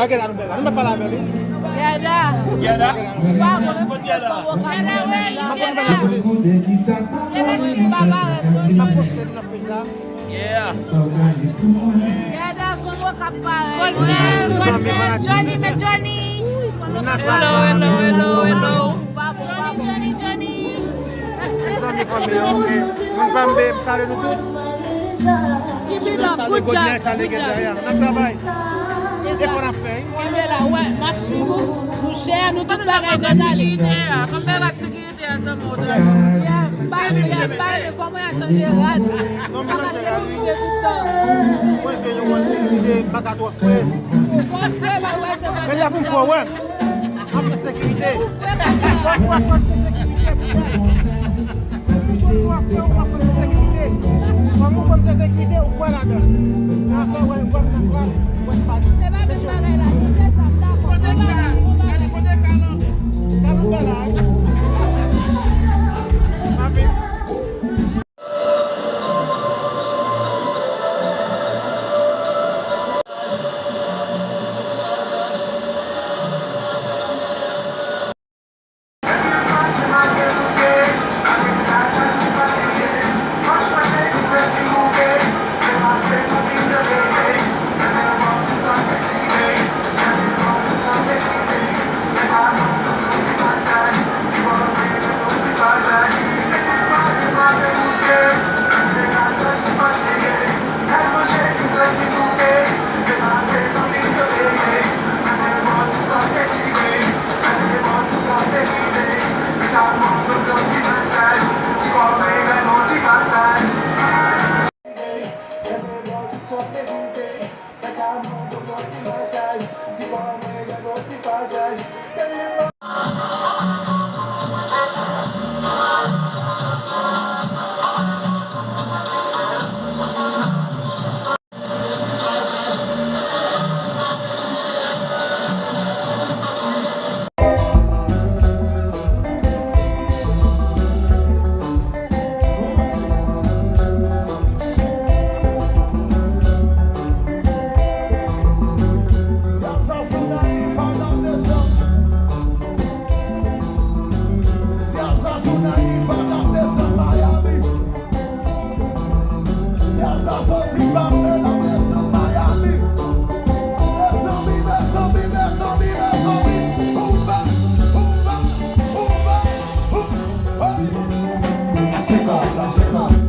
Bagai anu bela, anu pala beli. Ya dah. Ya dah. Vamos, Ya dah. Yeah. Ya dah, semua kapal. Johnny, Johnny. Hello. Johnny. Johnny famille, ok. Mon pambe, salut nous tous. Salut Godien, salut derrière. On travaille. Et pour la fin. Ouais, merci beaucoup. Nous chers, nous toutes bagailles de d'aller. Comme ça, la sécurité à ce moment. Pas de comment changer rad. Non, mais On a sécurité tout le temps. moi, je vais vous sécurité, pas qu'à toi frère. Mais il y a pourquoi, ouais. Après sécurité. Seca.